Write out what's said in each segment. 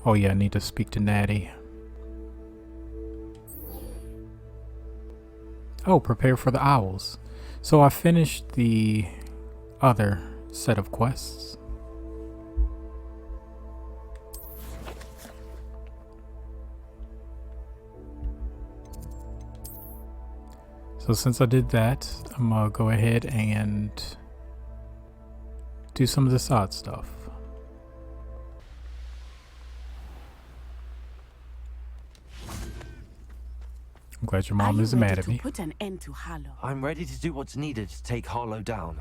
Oh yeah, I need to speak to Natty. Oh, prepare for the owls. So I finished the other set of quests. So since I did that, I'm gonna go ahead and do some of the side stuff. I'm glad your mom isn't mad at me. Put an end to Harlow? I'm ready to do what's needed to take Harlow down.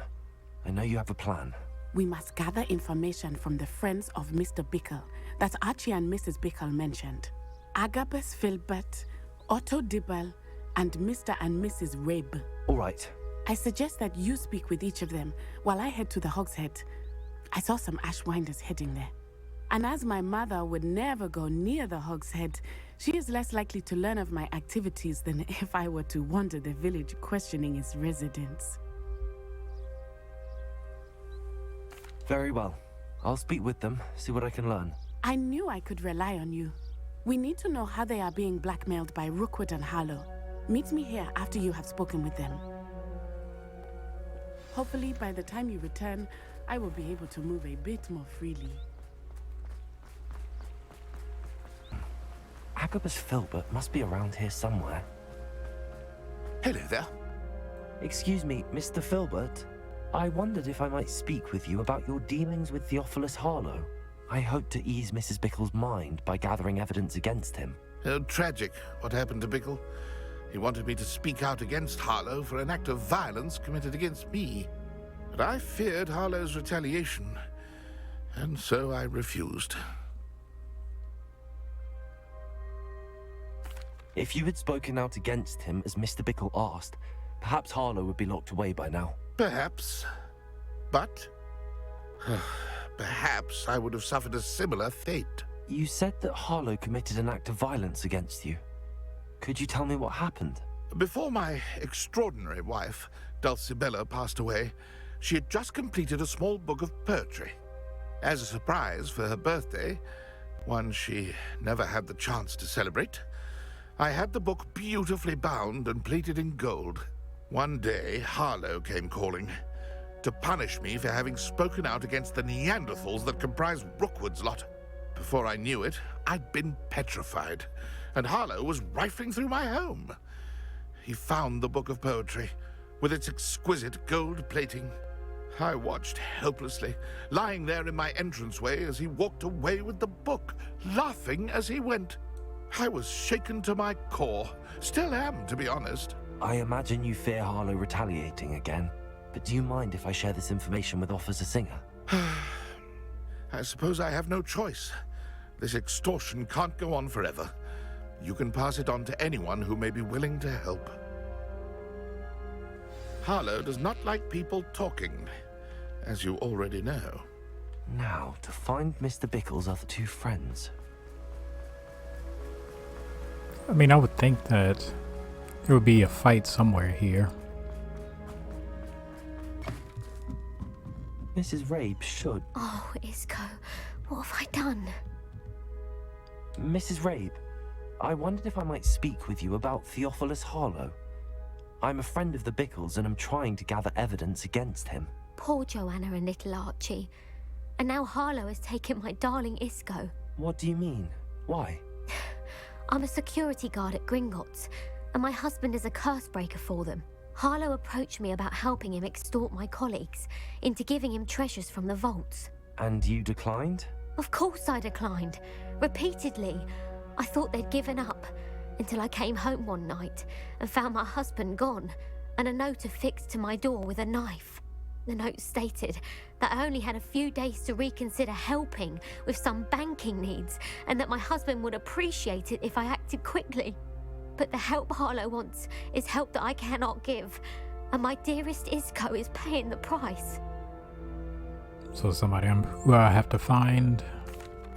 I know you have a plan. We must gather information from the friends of Mr. Bickle that Archie and Mrs. Bickle mentioned. Agabus Filbert, Otto Dibble, and Mr. and Mrs. Rabe. All right. I suggest that you speak with each of them while I head to the Hogshead. I saw some Ashwinders heading there. And as my mother would never go near the Hogshead, she is less likely to learn of my activities than if I were to wander the village questioning its residents. Very well. I'll speak with them, see what I can learn. I knew I could rely on you. We need to know how they are being blackmailed by Rookwood and Harlow. Meet me here after you have spoken with them. Hopefully, by the time you return, I will be able to move a bit more freely. Agabus Filbert must be around here somewhere. Hello there. Excuse me, Mr. Filbert. I wondered if I might speak with you about your dealings with Theophilus Harlow. I hope to ease Mrs. Bickle's mind by gathering evidence against him. Oh, tragic what happened to Bickle. He wanted me to speak out against Harlow for an act of violence committed against me. But I feared Harlow's retaliation, and so I refused. If you had spoken out against him as Mr. Bickle asked, perhaps Harlow would be locked away by now. Perhaps. But perhaps I would have suffered a similar fate. You said that Harlow committed an act of violence against you. Could you tell me what happened? Before my extraordinary wife, Dulcibella, passed away, she had just completed a small book of poetry. As a surprise for her birthday, one she never had the chance to celebrate, I had the book beautifully bound and plated in gold. One day, Harlow came calling to punish me for having spoken out against the Neanderthals that comprise Rookwood's lot. Before I knew it, I'd been petrified, and Harlow was rifling through my home. He found the book of poetry, with its exquisite gold plating. I watched helplessly, lying there in my entranceway as he walked away with the book, laughing as he went. I was shaken to my core. Still am, to be honest. I imagine you fear Harlow retaliating again, but do you mind if I share this information with Officer Singer? I suppose I have no choice. This extortion can't go on forever. You can pass it on to anyone who may be willing to help. Harlow does not like people talking, as you already know. Now, to find Mr. Bickle's other two friends. I mean, I would think that there would be a fight somewhere here. Mrs. Rabe should. Oh, Isco, what have I done? Mrs. Rabe, I wondered if I might speak with you about Theophilus Harlow. I'm a friend of the Bickles and I'm trying to gather evidence against him. Poor Joanna and little Archie. And now Harlow has taken my darling Isco. What do you mean? Why? I'm a security guard at Gringotts, and my husband is a curse breaker for them. Harlow approached me about helping him extort my colleagues into giving him treasures from the vaults. And you declined? Of course I declined. Repeatedly. I thought they'd given up, until I came home one night and found my husband gone, and a note affixed to my door with a knife. The note stated that I only had a few days to reconsider helping with some banking needs, and that my husband would appreciate it if I acted quickly. But the help Harlow wants is help that I cannot give, and my dearest Isco is paying the price. So somebody who I have to find.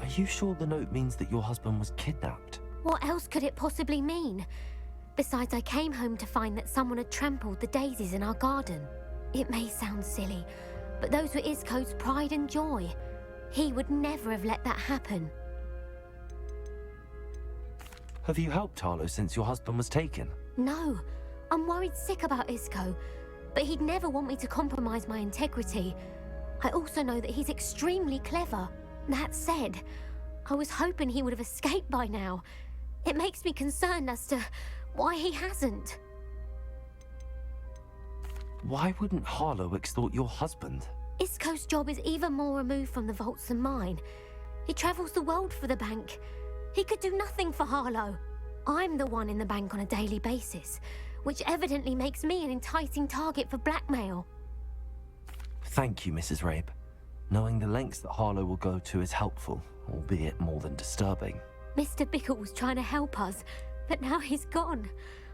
Are you sure the note means that your husband was kidnapped? What else could it possibly mean? Besides, I came home to find that someone had trampled the daisies in our garden. It may sound silly, but those were Isco's pride and joy. He would never have let that happen. Have you helped Harlow since your husband was taken? No, I'm worried sick about Isco, but he'd never want me to compromise my integrity. I also know that he's extremely clever. That said, I was hoping he would have escaped by now. It makes me concerned as to why he hasn't. Why wouldn't Harlow extort your husband? Isco's job is even more removed from the vaults than mine. He travels the world for the bank. He could do nothing for Harlow. I'm the one in the bank on a daily basis, which evidently makes me an enticing target for blackmail. Thank you, Mrs. Rabe. Knowing the lengths that Harlow will go to is helpful, albeit more than disturbing. Mr. Bickle was trying to help us, but now he's gone.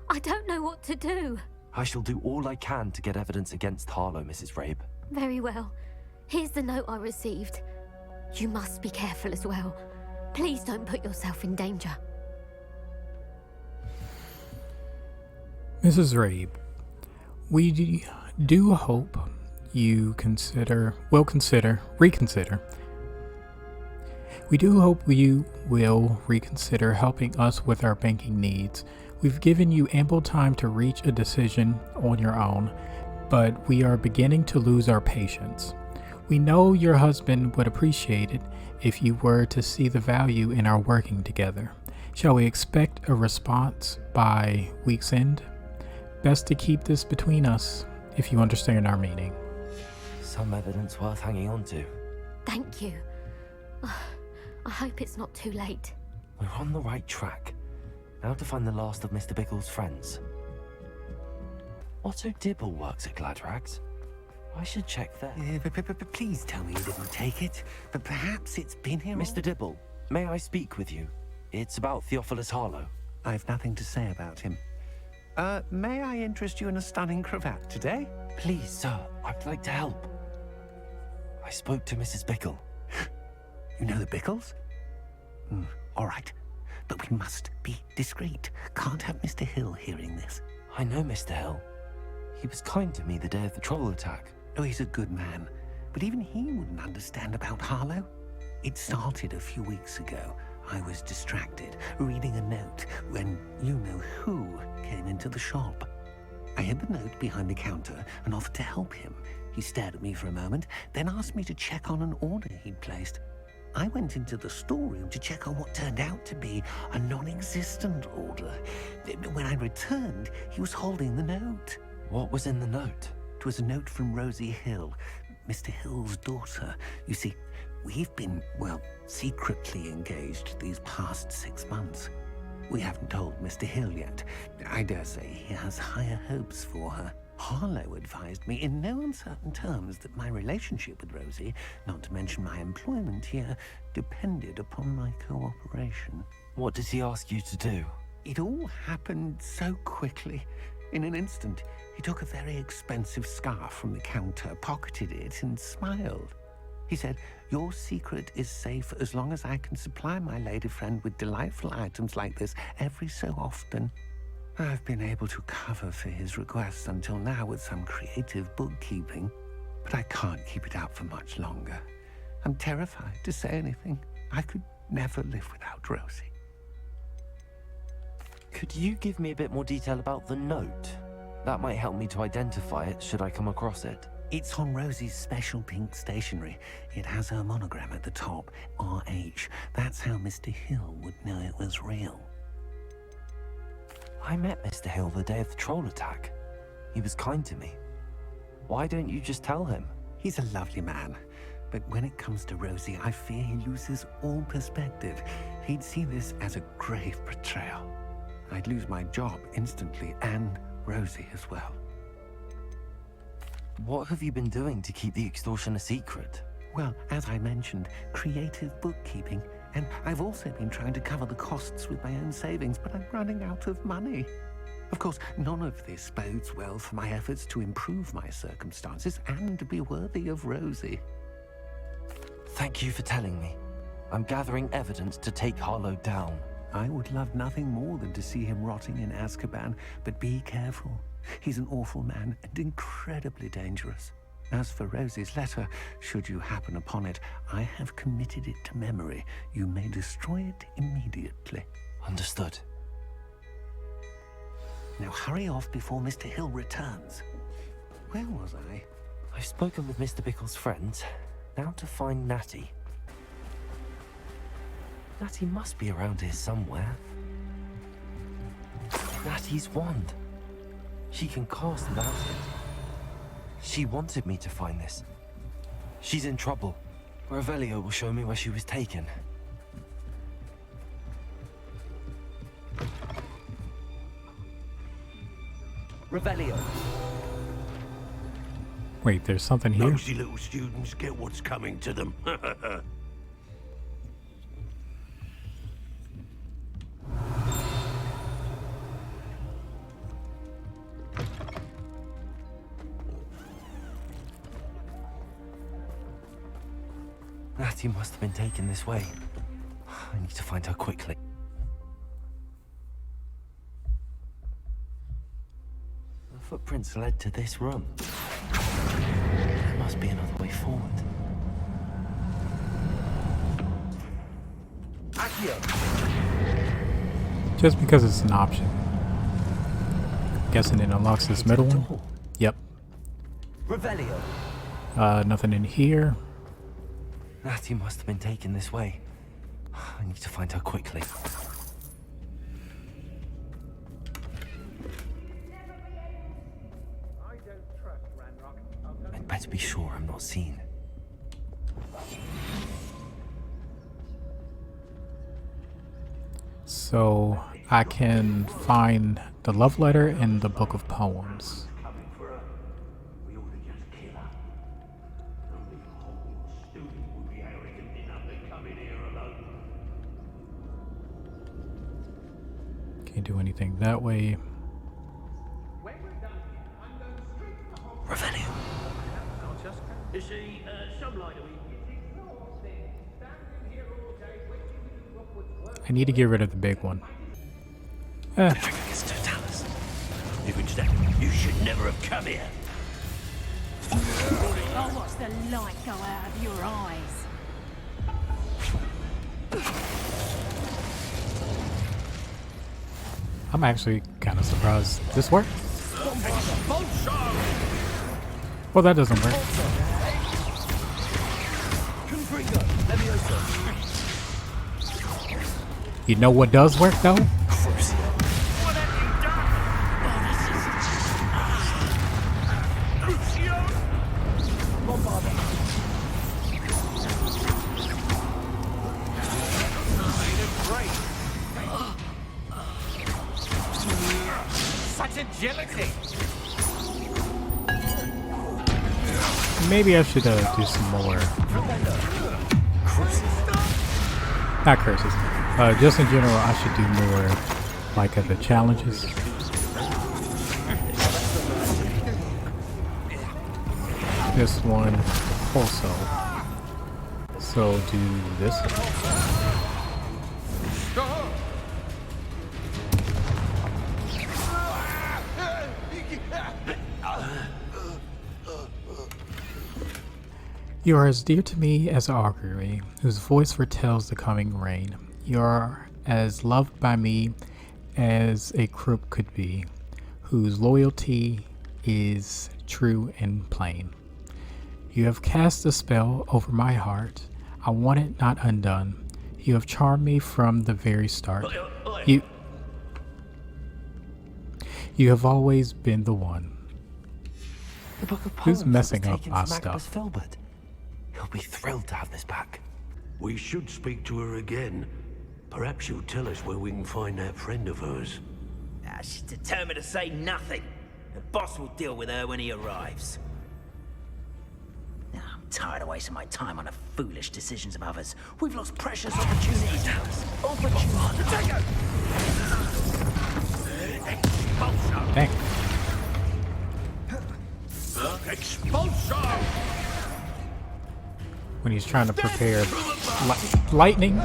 I don't know what to do. I shall do all I can to get evidence against Harlow, Mrs. Rabe. Very well. Here's the note I received. You must be careful as well. Please don't put yourself in danger. Mrs. Rabe, we do hope you reconsider. We do hope you will reconsider helping us with our banking needs. We've given you ample time to reach a decision on your own, but we are beginning to lose our patience. We know your husband would appreciate it if you were to see the value in our working together. Shall we expect a response by week's end? Best to keep this between us, if you understand our meaning. Some evidence worth hanging on to. Thank you. I hope it's not too late. We're on the right track. Now to find the last of Mr. Bickle's friends. Otto Dibble works at Gladrags. I should check there. Please tell me you didn't take it. But perhaps it's been here. Mr. Dibble, may I speak with you? It's about Theophilus Harlow. I've nothing to say about him. May I interest you in a stunning cravat today? Please, sir, I'd like to help. I spoke to Mrs. Bickle. You know the Bickles? All right. But we must be discreet. Can't have Mr. Hill hearing this. I know Mr. Hill. He was kind to me the day of the troll attack. Oh, he's a good man. But even he wouldn't understand about Harlow. It started a few weeks ago. I was distracted, reading a note, when you-know-who came into the shop. I hid the note behind the counter and offered to help him. He stared at me for a moment, then asked me to check on an order he'd placed. I went into the storeroom to check on what turned out to be a non-existent order. When I returned, he was holding the note. What was in the note? It was a note from Rosie Hill, Mr. Hill's daughter. You see, we've been, secretly engaged these past 6 months. We haven't told Mr. Hill yet. I dare say he has higher hopes for her. Harlow advised me in no uncertain terms that my relationship with Rosie, not to mention my employment here, depended upon my cooperation. What did he ask you to do? It all happened so quickly. In an instant, he took a very expensive scarf from the counter, pocketed it, and smiled. He said, "Your secret is safe as long as I can supply my lady friend with delightful items like this every so often." I've been able to cover for his requests until now with some creative bookkeeping, but I can't keep it out for much longer. I'm terrified to say anything. I could never live without Rosie. Could you give me a bit more detail about the note? That might help me to identify it should I come across it. It's on Rosie's special pink stationery. It has her monogram at the top, RH. That's how Mr. Hill would know it was real. I met Mr. Hill the day of the troll attack. He was kind to me. Why don't you just tell him? He's a lovely man. But when it comes to Rosie, I fear he loses all perspective. He'd see this as a grave betrayal. I'd lose my job instantly, and Rosie as well. What have you been doing to keep the extortion a secret? Well, as I mentioned, creative bookkeeping. And I've also been trying to cover the costs with my own savings, but I'm running out of money. Of course, none of this bodes well for my efforts to improve my circumstances and to be worthy of Rosie. Thank you for telling me. I'm gathering evidence to take Harlow down. I would love nothing more than to see him rotting in Azkaban, but be careful. He's an awful man and incredibly dangerous. As for Rosie's letter, should you happen upon it, I have committed it to memory. You may destroy it immediately. Understood. Now hurry off before Mr. Hill returns. Where was I? I've spoken with Mr. Bickle's friends. Now to find Natty. Natty must be around here somewhere. Natty's wand. She can cast without it. She wanted me to find this. She's in trouble. Revelio will show me where she was taken. Revelio. Wait, there's something here? Nosy little students get what's coming to them. Natty must have been taken this way. I need to find her quickly. The footprints led to this room. There must be another way forward. Accio! Just because it's an option. Guessing it unlocks this middle one? Yep. Revelio! Nothing in here. Natty must have been taken this way. I need to find her quickly. I'd better be sure I'm not seen. So I can find the love letter in the book of poems. We ought to just kill her. Only a Hogwarts student would be arrogant enough to come in here alone. Can't do anything that way. Revelio. You see, some like to eat. I need to get rid of the big one. If it's that, you should never have come here. Oh, watch the light go out of your eyes. I'm actually kind of surprised this worked. Well, that doesn't work. You know what does work though? Such agility! Maybe I should do some more. Not curses. Just in general, I should do more like the challenges. This one also. So do this. You are as dear to me as augury, whose voice foretells the coming rain. You are as loved by me as a crook could be, whose loyalty is true and plain. You have cast a spell over my heart. I want it not undone. You have charmed me from the very start. You have always been the one. The book of Who's poems messing was up taken our from Magnus stuff? Filbert. He'll be thrilled to have this back. We should speak to her again. Perhaps she'll tell us where we can find that friend of hers. She's determined to say nothing. The boss will deal with her when he arrives. I'm tired of wasting my time on the foolish decisions of others. We've lost precious opportunities. Dang. Expulso! When he's trying to prepare lightning.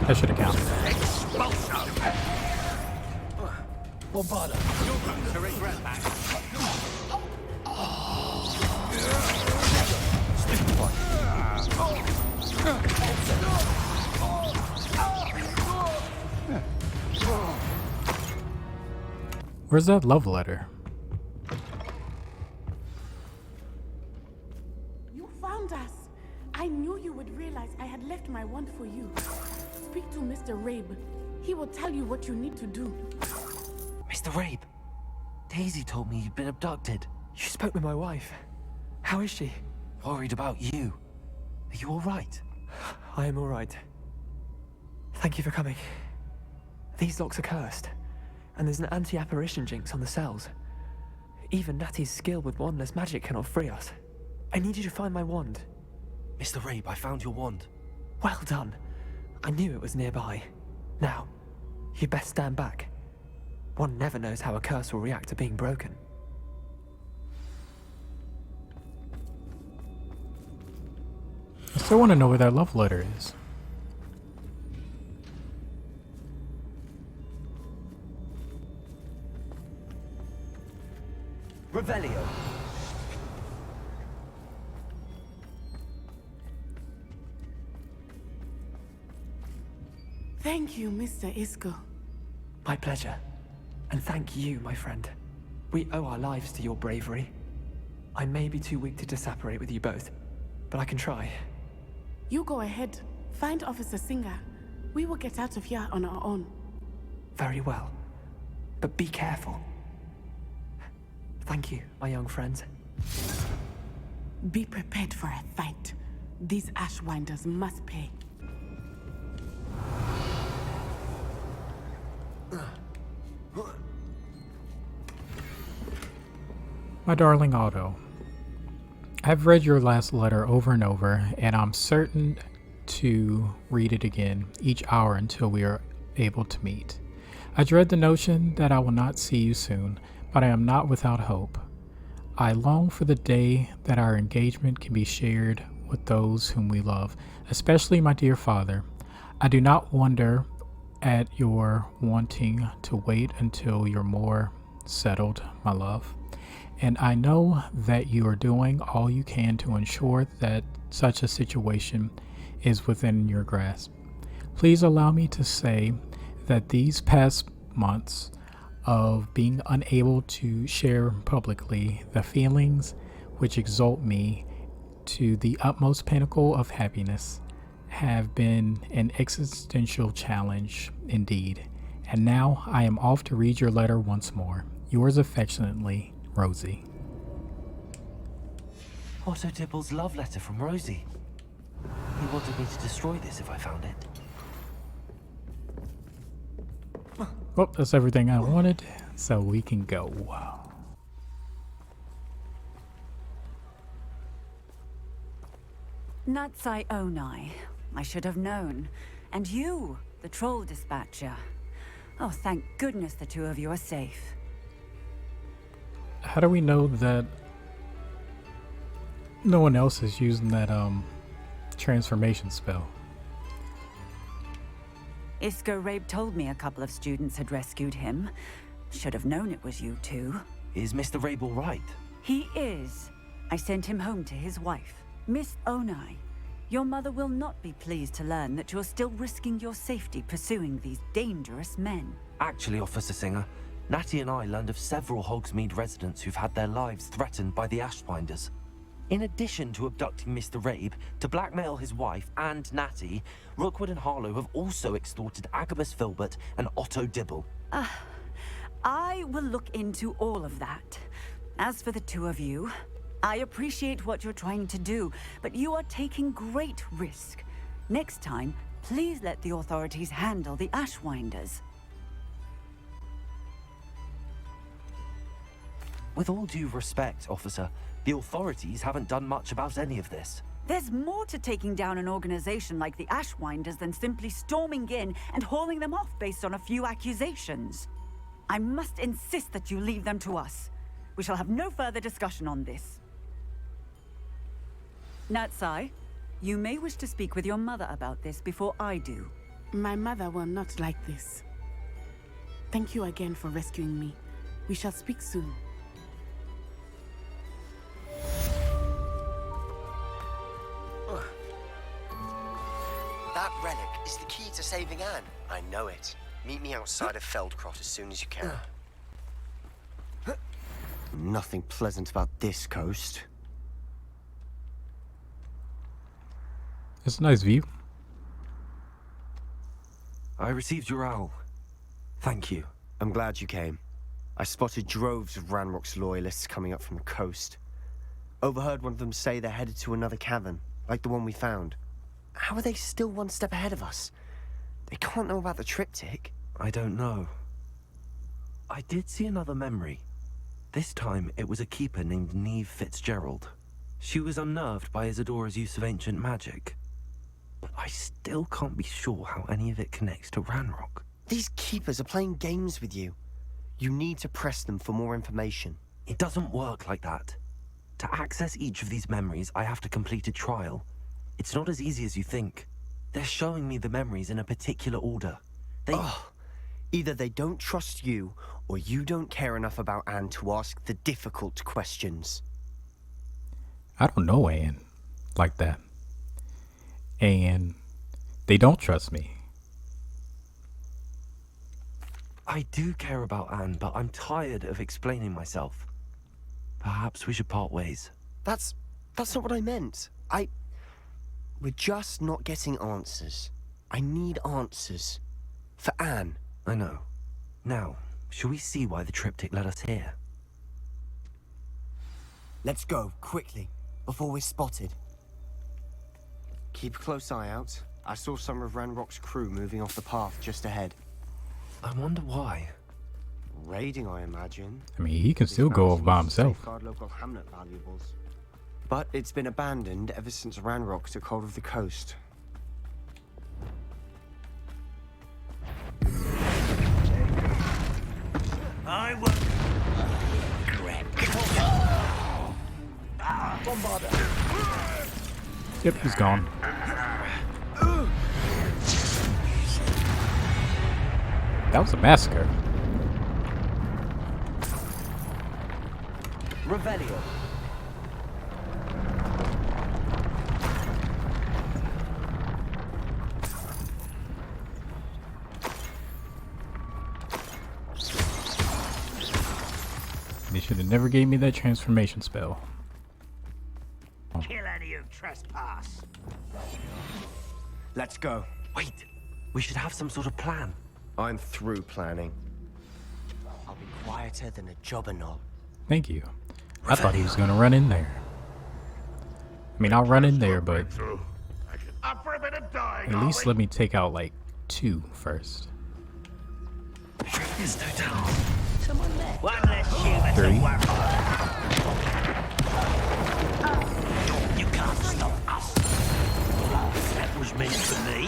That should have counted. Where's that love letter? You found us. I knew you would realize I had left my wand for you. Speak to Mr. Rabe. He will tell you what you need to do. Mr. Rabe, Daisy told me you'd been abducted. You spoke with my wife. How is she? Worried about you. Are you all right? I am all right. Thank you for coming. These locks are cursed, and there's an anti-apparition jinx on the cells. Even Natty's skill with wandless magic cannot free us. I need you to find my wand. Mr. Rabe, I found your wand. Well done. I knew it was nearby. Now, you best stand back. One never knows how a curse will react to being broken. I still want to know where that love letter is. Revelio. Thank you, Mr. Isco. My pleasure. And thank you, my friend. We owe our lives to your bravery. I may be too weak to disapparate with you both, but I can try. You go ahead. Find Officer Singer. We will get out of here on our own. Very well. But be careful. Thank you, my young friends. Be prepared for a fight. These Ashwinders must pay. My darling Otto, I've read your last letter over and over, and I'm certain to read it again each hour until we are able to meet. I dread the notion that I will not see you soon, but I am not without hope. I long for the day that our engagement can be shared with those whom we love, especially my dear father. I do not wonder at your wanting to wait until you're more settled, my love. And I know that you are doing all you can to ensure that such a situation is within your grasp. Please allow me to say that these past months of being unable to share publicly the feelings which exalt me to the utmost pinnacle of happiness have been an existential challenge indeed. And now I am off to read your letter once more. Yours affectionately, Rosie. Otto Dibble's love letter from Rosie. He wanted me to destroy this if I found it. Well, that's everything I wanted, so we can go. Natsai Onai. I should have known. And you, the troll dispatcher. Oh, thank goodness the two of you are safe. How do we know that no one else is using that transformation spell? Isco Rabe told me a couple of students had rescued him. Should have known it was you two. Is Mr. Rabe all right? He is. I sent him home to his wife. Miss Onai, your mother will not be pleased to learn that you're still risking your safety pursuing these dangerous men. Actually, Officer Singer, Natty and I learned of several Hogsmeade residents who've had their lives threatened by the Ashwinders. In addition to abducting Mr. Rabe to blackmail his wife and Natty, Rookwood and Harlow have also extorted Agabus Filbert and Otto Dibble. I will look into all of that. As for the two of you, I appreciate what you're trying to do, but you are taking great risk. Next time, please let the authorities handle the Ashwinders. With all due respect, officer, the authorities haven't done much about any of this. There's more to taking down an organization like the Ashwinders than simply storming in and hauling them off based on a few accusations. I must insist that you leave them to us. We shall have no further discussion on this. Natsai, you may wish to speak with your mother about this before I do. My mother will not like this. Thank you again for rescuing me. We shall speak soon. That relic is the key to saving Anne. I know it. Meet me outside of Feldcrot as soon as you can. Nothing pleasant about this coast. It's a nice view. I received your owl. Thank you. I'm glad you came. I spotted droves of Ranrock's loyalists coming up from the coast. Overheard one of them say they're headed to another cavern, like the one we found. How are they still one step ahead of us? They can't know about the triptych. I don't know. I did see another memory. This time, it was a keeper named Neve Fitzgerald. She was unnerved by Isadora's use of ancient magic. But I still can't be sure how any of it connects to Ranrock. These keepers are playing games with you. You need to press them for more information. It doesn't work like that. To access each of these memories, I have to complete a trial. It's not as easy as you think. They're showing me the memories in a particular order. Either they don't trust you, or you don't care enough about Anne to ask the difficult questions. I don't know Anne like that. And they don't trust me. I do care about Anne, but I'm tired of explaining myself. Perhaps we should part ways. That's not what I meant. We're just not getting answers. I need answers. For Anne. I know. Now, shall we see why the triptych led us here? Let's go, quickly, before we're spotted. Keep a close eye out. I saw some of Ranrock's crew moving off the path just ahead. I wonder why. Raiding, I imagine. I mean, he can still go off by himself. Safeguard local hamlet valuables. But it's been abandoned ever since Ranrock took hold of the coast. I will. Yep, he's gone. That was a massacre. Revelio. They should have never gave me that transformation spell. Kill any who trespass. Let's go. Wait, we should have some sort of plan. I'm through planning. I'll be quieter than a jobberknoll. Thank you. I thought he was gonna run in there. I mean, I'll run in there, but Up for a bit of dying, at least let me take out like 2 first. There's no doubt. One less human 3. to worry. You can't stop us. That was meant for me.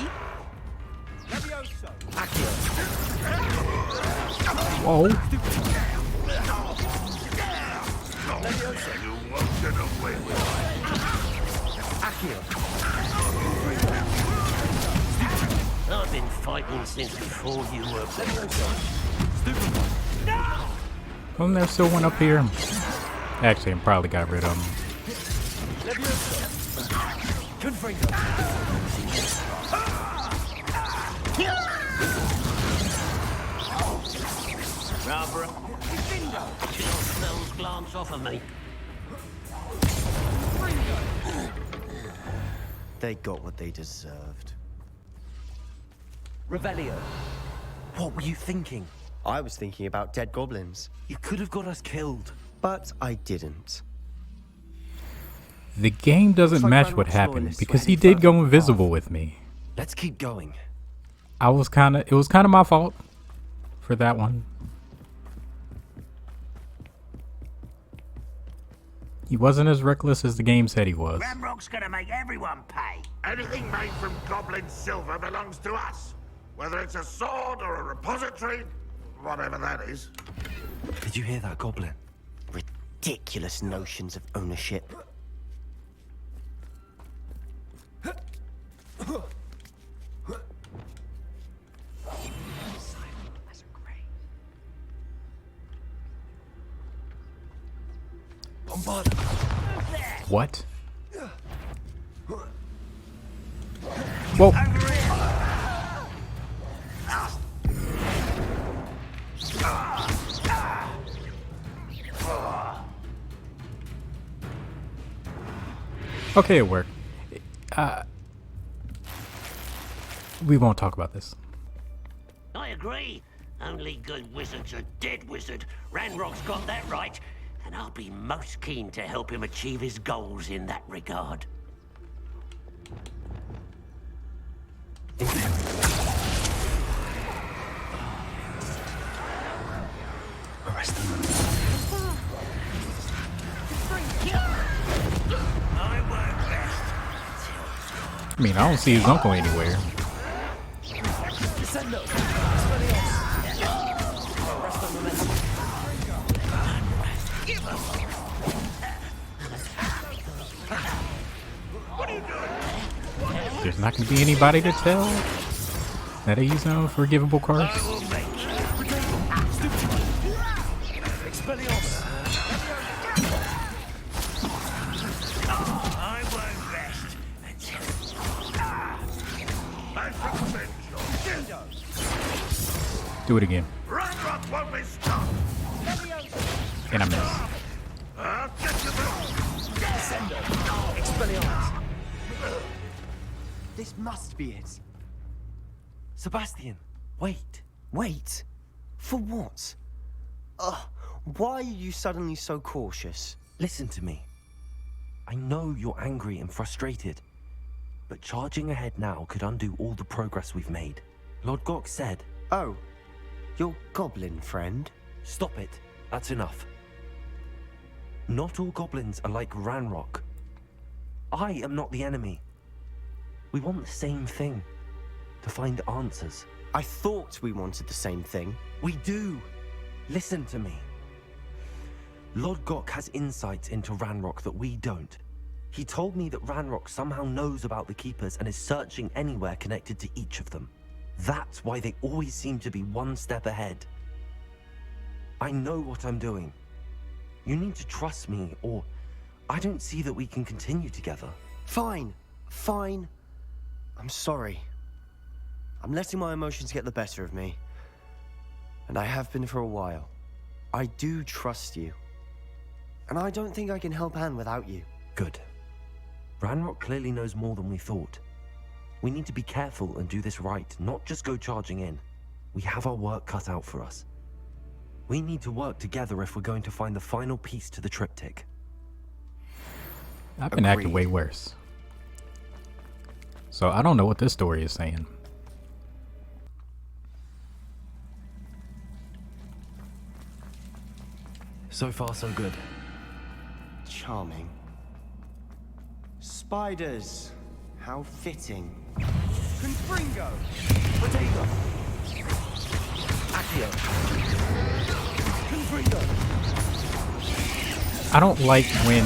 Whoa. You won't get away with it. I've been fighting since before you were born. Wasn't there still one up here? Actually, I probably got rid of him. Barbara, chill spells glance off of me. They got what they deserved. Revelio. What were you thinking? I was thinking about dead goblins. You could have got us killed. But I didn't. The game doesn't match what happened because he did go invisible with me. Let's keep going. It was kind of my fault for that one. He wasn't as reckless as the game said he was. Ranrock's gonna make everyone pay. Anything made from goblin silver belongs to us. Whether it's a sword or a repository, whatever that is. Did you hear that, Goblin? Ridiculous notions of ownership. What? Whoa. Okay, it worked. We won't talk about this. I agree. Only good wizards are dead wizard. Ranrock's got that right, and I'll be most keen to help him achieve his goals in that regard. Arrest them. I mean, I don't see his uncle anywhere. There's not going to be anybody to tell that he's an unforgivable curse. Do it again. And I miss. This must be it. Sebastian, wait. Wait? For what? Why are you suddenly so cautious? Listen to me. I know you're angry and frustrated, but charging ahead now could undo all the progress we've made. Lord Gok said... Oh, your goblin friend? Stop it. That's enough. Not all goblins are like Ranrock. I am not the enemy. We want the same thing. To find answers. I thought we wanted the same thing. We do. Listen to me. Lord Gok has insights into Ranrock that we don't. He told me that Ranrock somehow knows about the Keepers and is searching anywhere connected to each of them. That's why they always seem to be one step ahead. I know what I'm doing. You need to trust me, or I don't see that we can continue together. Fine. Fine. I'm sorry. I'm letting my emotions get the better of me. And I have been for a while. I do trust you. And I don't think I can help Anne without you. Good. Ranrock clearly knows more than we thought. We need to be careful and do this right, not just go charging in. We have our work cut out for us. We need to work together if we're going to find the final piece to the triptych. I've been acting way worse. So I don't know what this story is saying. So far, so good. Charming. Spiders. How fitting. Confringo! Potato! Accio! Confringo! I don't like when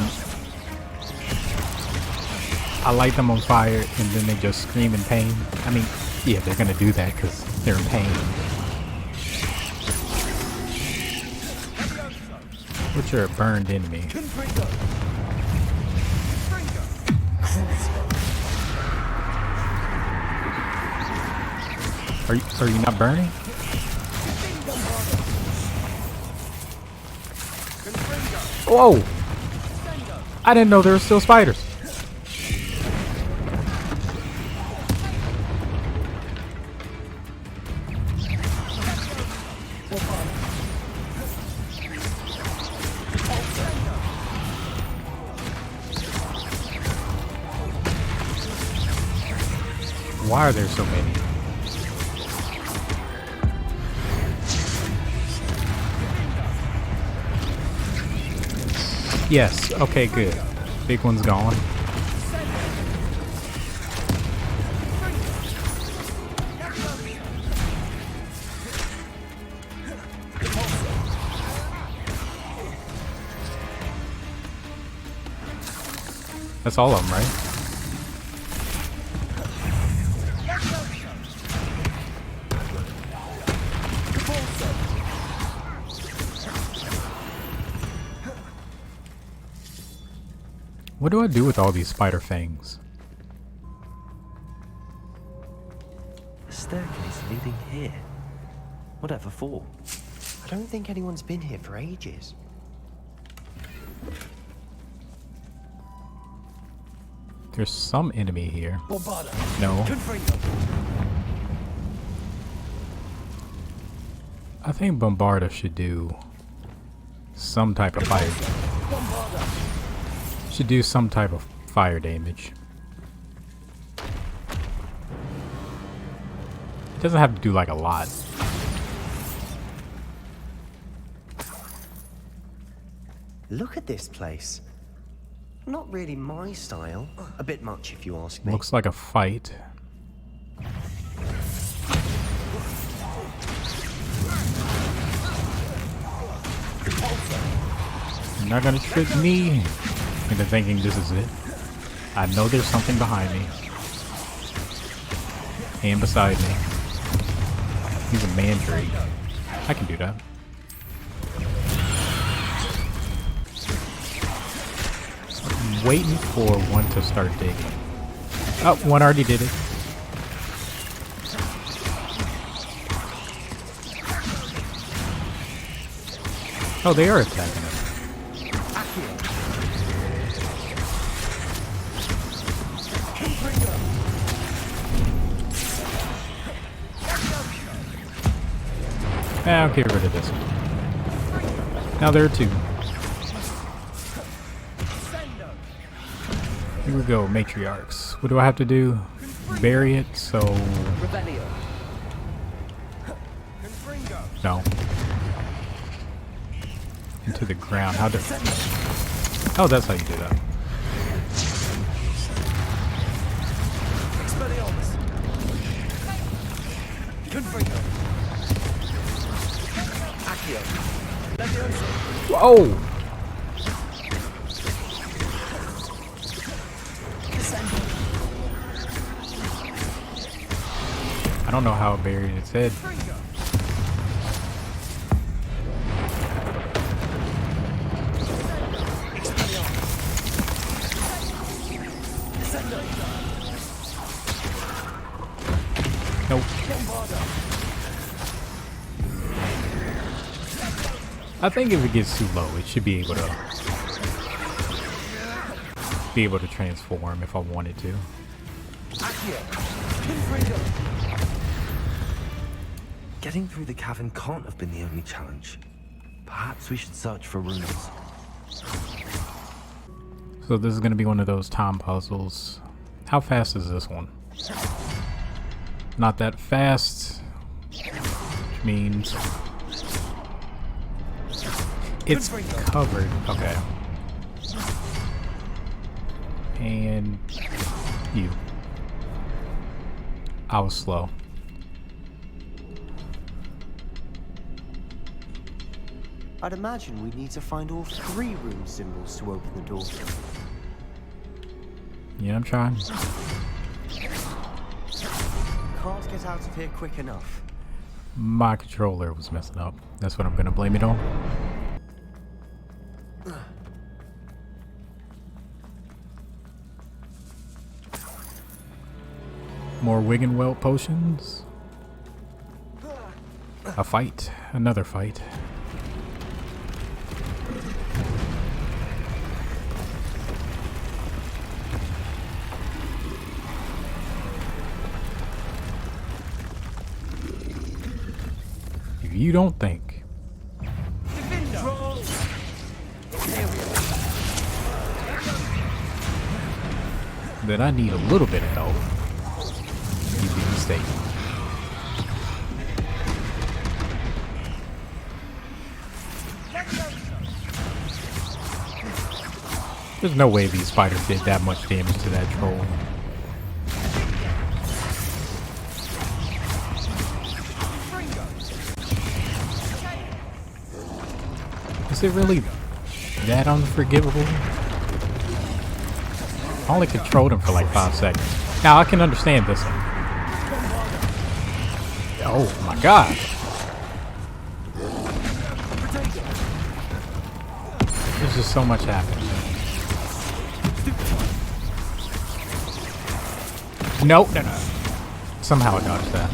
I light them on fire and then they just scream in pain. I mean, yeah, they're gonna do that because they're in pain. But you're a burned enemy. Are you not burning? Whoa! I didn't know there were still spiders. Why are there so many? Yes, okay, good. Big one's gone. That's all of them, right? What do I do with all these spider fangs? A staircase leading here. Whatever for? I don't think anyone's been here for ages. There's some enemy here. No. I think Bombarda should do some type of fire. Should do some type of fire damage. It doesn't have to do like a lot. Look at this place. Not really my style. A bit much if you ask me. Looks like a fight. You're not gonna trick me into thinking this is it. I know there's something behind me. And beside me. He's a mandrake. I can do that. I'm waiting for one to start digging. Oh, one already did it. Oh, they are attacking us. I'll get rid of this one. Now there are two. Here we go, matriarchs. What do I have to do? Bury it, so... No. Into the ground. How do... Oh, that's how you do that. Whoa! I don't know how it buried its head. Nope. I think if it gets too low, it should be able to transform if I wanted to. Getting through the cavern can't have been the only challenge. Perhaps we should search for runes. So this is going to be one of those time puzzles. How fast is this one? Not that fast, which means it's covered. Okay. And you. I was slow. I'd imagine we'd need to find all 3 rune symbols to open the door. Yeah, I'm trying. Can't get out of here quick enough. My controller was messing up. That's what I'm gonna blame it on. More Wiggenweld potions. A fight. Another fight. If you don't think that I need a little bit of help, you'd be mistaken. There's no way these spiders did that much damage to that troll. Is it really that unforgivable? I only controlled him for like 5 seconds. Now I can understand this one. Oh my god. There's just so much happening. No. Somehow I dodged that.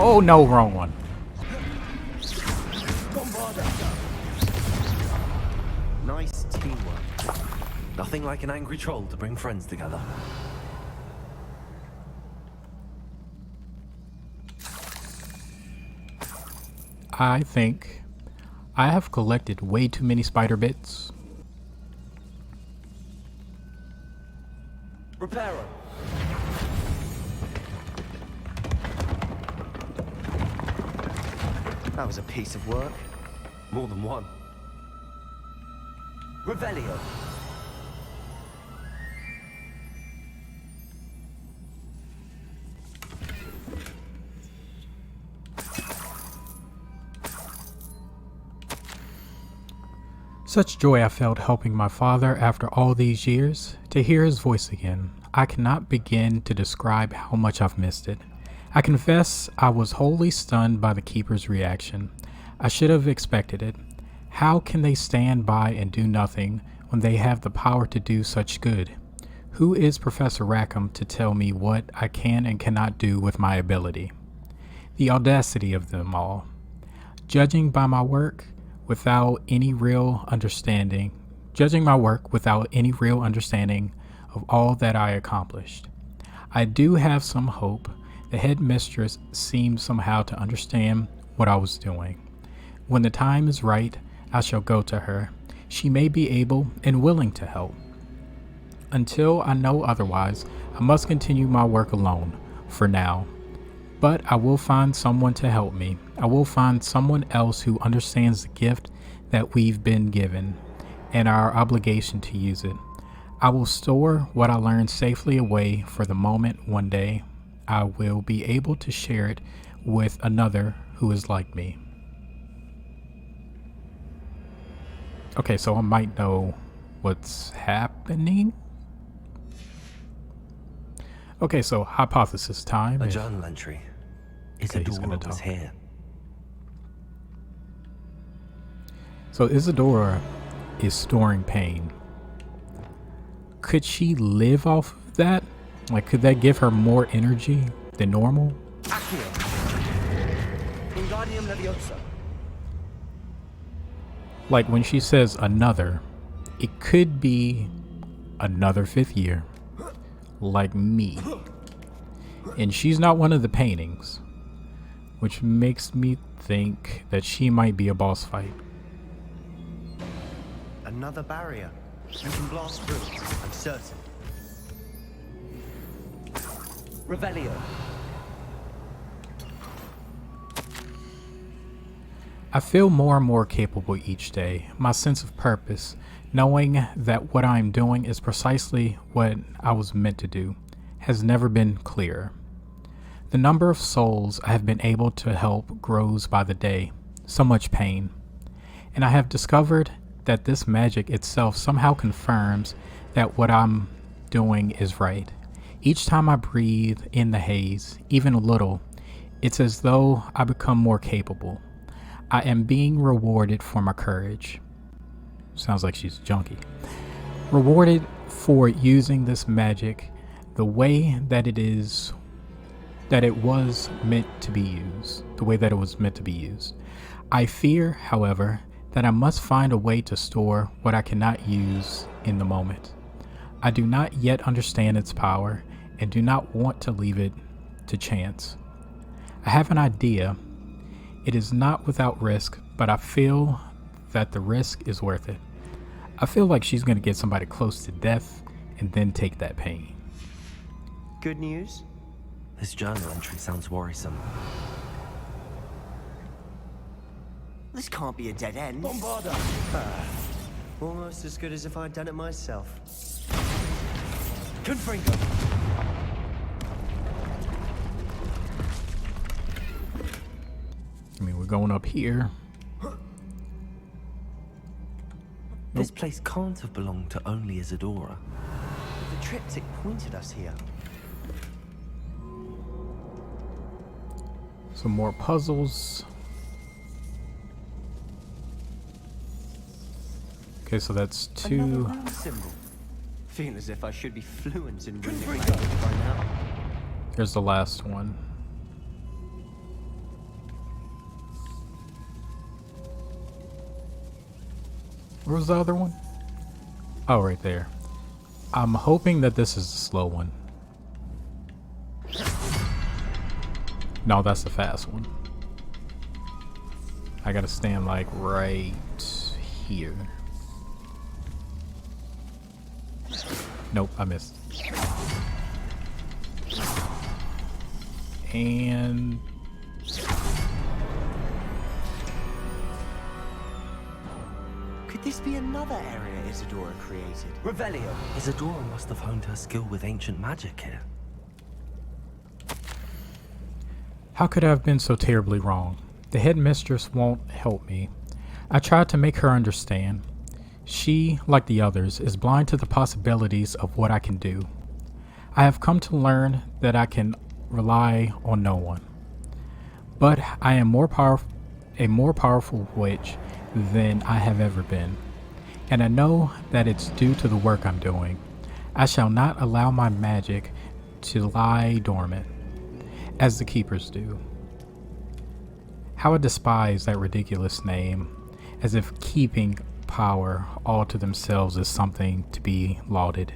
Oh no, wrong one. Nice teamwork. Nothing like an angry troll to bring friends together. I think I have collected way too many spider bits. Reparo. That was a piece of work. More than one. Revelio. Such joy I felt helping my father after all these years. To hear his voice again, I cannot begin to describe how much I've missed it. I confess I was wholly stunned by the Keeper's reaction. I should have expected it. How can they stand by and do nothing when they have the power to do such good? Who is Professor Rackham to tell me what I can and cannot do with my ability? The audacity of them all. Judging my work without any real understanding of all that I accomplished. I do have some hope. The headmistress seems somehow to understand what I was doing. When the time is right, I shall go to her. She may be able and willing to help. Until I know otherwise, I must continue my work alone, for now. But I will find someone to help me. I will find someone else who understands the gift that we've been given and our obligation to use it. I will store what I learned safely away for the moment one day I will be able to share it with another who is like me. Okay, so I might know what's happening. Okay, so hypothesis time. A journal entry. Isadora was here. So Isadora is storing pain. Could she live off of that? Like, could that give her more energy than normal? Like when she says another, it could be another 5th year. Like me. And she's not one of the paintings, which makes me think that she might be a boss fight. Another barrier. You can blast through, I'm certain. Revelio. I feel more and more capable each day. My sense of purpose, knowing that what I am doing is precisely what I was meant to do, has never been clearer. The number of souls I have been able to help grows by the day. So much pain. And I have discovered that this magic itself somehow confirms that what I'm doing is right. Each time I breathe in the haze, even a little, it's as though I become more capable. I am being rewarded for my courage. Sounds like she's a junkie. Rewarded for using this magic the way that it was meant to be used. The way that it was meant to be used. I fear, however, that I must find a way to store what I cannot use in the moment. I do not yet understand its power and do not want to leave it to chance. I have an idea. It is not without risk, but I feel that the risk is worth it. I feel like she's going to get somebody close to death and then take that pain. Good news? This journal entry sounds worrisome. This can't be a dead end. Bombarda. Almost as good as if I'd done it myself. Confringo. I mean, we're going up here. This place can't have belonged to only Isadora. The triptych pointed us here. Some more puzzles. Okay, so that's 2. Another rune symbol. Feel as if I should be fluent in runic language by now. Here's the last one. Where was the other one? Oh, right there. I'm hoping that this is the slow one. No, that's the fast one. I gotta stand like right here. Nope, I missed. And Could this be another area Isadora created? Revelio! Isadora must have honed her skill with ancient magic here. how could I have been so terribly wrong? The headmistress won't help me. I tried to make her understand. She, like the others, is blind to the possibilities of what I can do. I have come to learn that I can rely on no one. But I am a more powerful witch than I have ever been. And I know that it's due to the work I'm doing. I shall not allow my magic to lie dormant, as the keepers do. How I despise that ridiculous name, as if keeping power all to themselves is something to be lauded.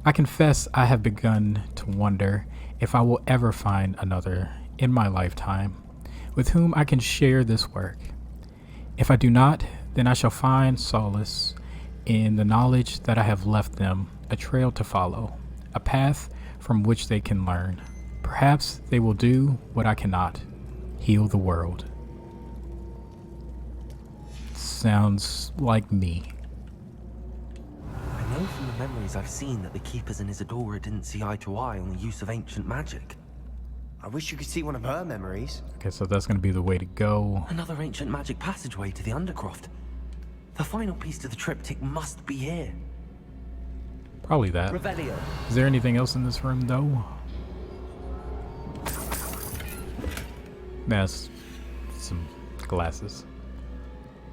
I confess I have begun to wonder if I will ever find another in my lifetime with whom I can share this work. If I do not, then I shall find solace in the knowledge that I have left them a trail to follow, a path from which they can learn. Perhaps they will do what I cannot, heal the world. Sounds like me. I know from the memories I've seen that the Keepers and Isadora didn't see eye to eye on the use of ancient magic. I wish you could see one of her memories. Okay, so that's gonna be the way to go. Another ancient magic passageway to the Undercroft. The final piece to the triptych must be here. Probably that. Revelio. Is there anything else in this room though? That's some glasses.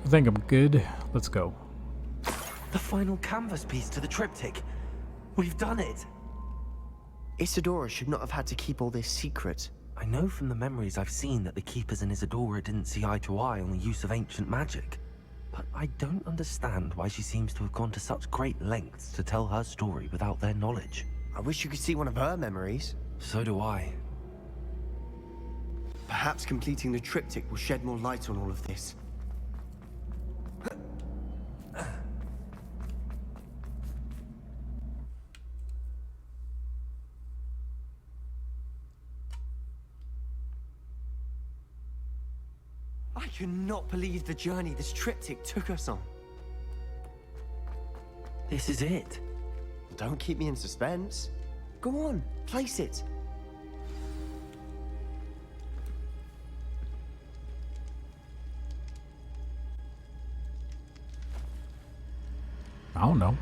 I think I'm good. Let's go. The final canvas piece to the triptych. We've done it. Isadora should not have had to keep all this secret. I know from the memories I've seen that the Keepers and Isadora didn't see eye to eye on the use of ancient magic. But I don't understand why she seems to have gone to such great lengths to tell her story without their knowledge. I wish you could see one of her memories. So do I. Perhaps completing the triptych will shed more light on all of this. I cannot believe the journey this triptych took us on. This is it. Don't keep me in suspense. Go on, place it. I don't know.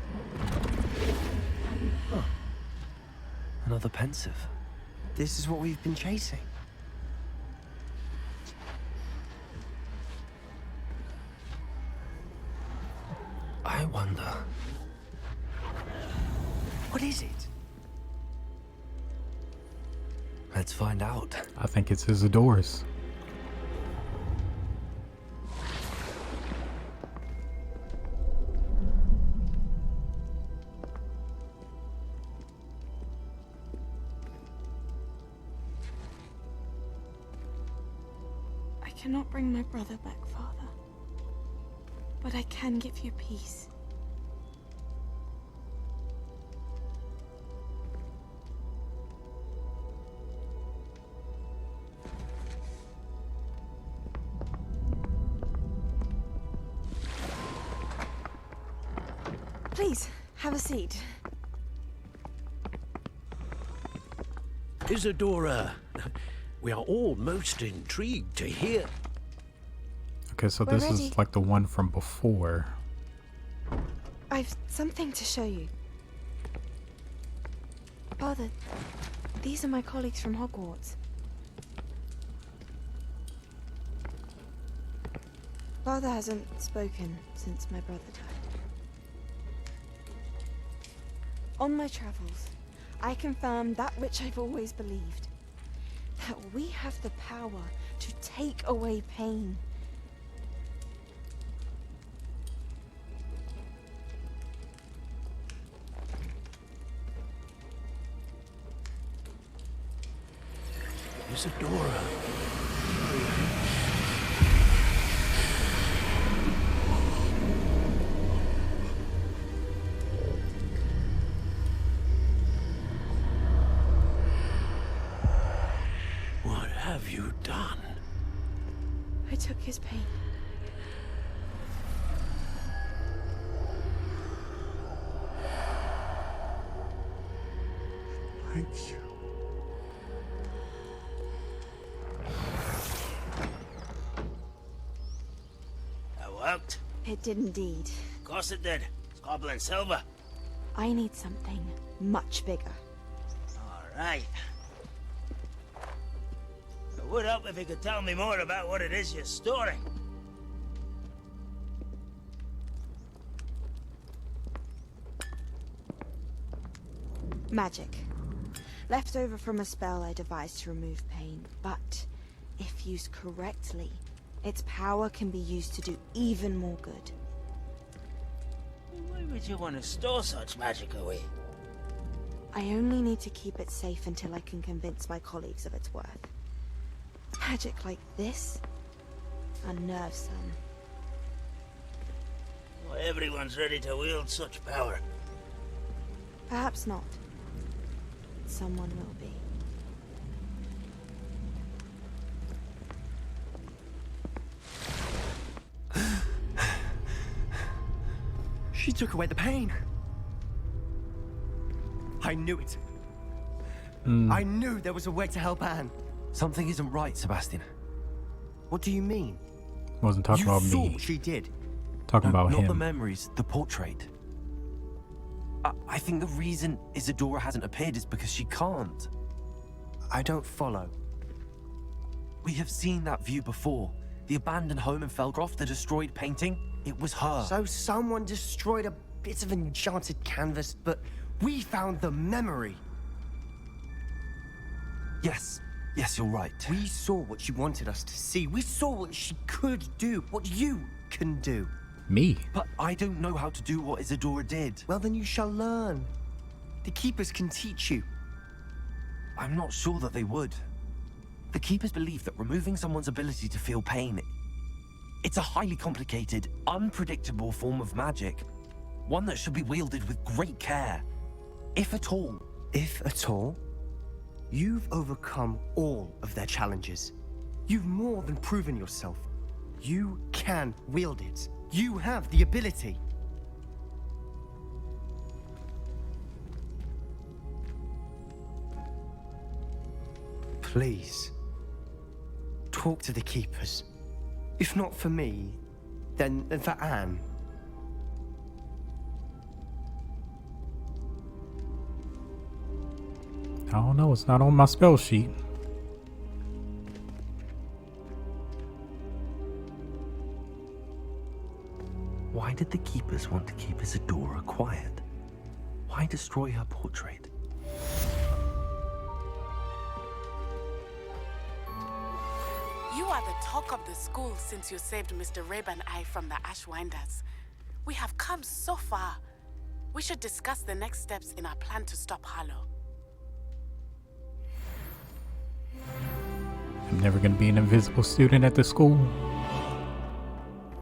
Huh. Another pensive. This is what we've been chasing. I wonder. What is it? Let's find out. I think it's Isadora's. I cannot bring my brother back, Father. But I can give you peace. Please, have a seat. Isadora, we are all most intrigued to hear. Okay, so We're this ready. is like the one from before. I've something to show you. Father, these are my colleagues from Hogwarts. Father hasn't spoken since my brother died. On my travels, I confirmed that which I've always believed. That we have the power to take away pain. Isadora. What have you done? I took his pain. Thank you. That worked? It did indeed. Of course it did. It's copper and silver. I need something much bigger. Alright. It would help if you could tell me more about what it is you're storing. Magic. Left over from a spell I devised to remove pain, but if used correctly, its power can be used to do even more good. Why would you want to store such magic away? I only need to keep it safe until I can convince my colleagues of its worth. Magic like this unnerves them. Not everyone's ready to wield such power. Perhaps not. Someone will be. She took away the pain. I knew it. I knew there was a way to help Anne. Something isn't right, Sebastian. What do you mean? Wasn't talking about You saw me. what she did. Talking about Not the him. memories, the portrait. I think the reason Isadora hasn't appeared is because she can't. I don't follow. We have seen that view before. The abandoned home in Felgroth, the destroyed painting, it was her. So someone destroyed a bit of enchanted canvas, but we found the memory. Yes, you're right. We saw what she wanted us to see. We saw what she could do, what you can do. Me? But I don't know how to do what Isadora did. Well, then you shall learn. The Keepers can teach you. I'm not sure that they would. The Keepers believe that removing someone's ability to feel pain, it's a highly complicated, unpredictable form of magic. One that should be wielded with great care. If at all. If at all? You've overcome all of their challenges. You've more than proven yourself. You can wield it. You have the ability. Please, talk to the Keepers. If not for me, then for Anne. I don't know. It's not on my spell sheet. Why did the Keepers want to keep Isadora quiet? Why destroy her portrait? You are the talk of the school since you saved Mr. Rabe and I from the Ashwinders. We have come so far. We should discuss the next steps in our plan to stop Harlow. I'm never gonna be an invisible student at the school.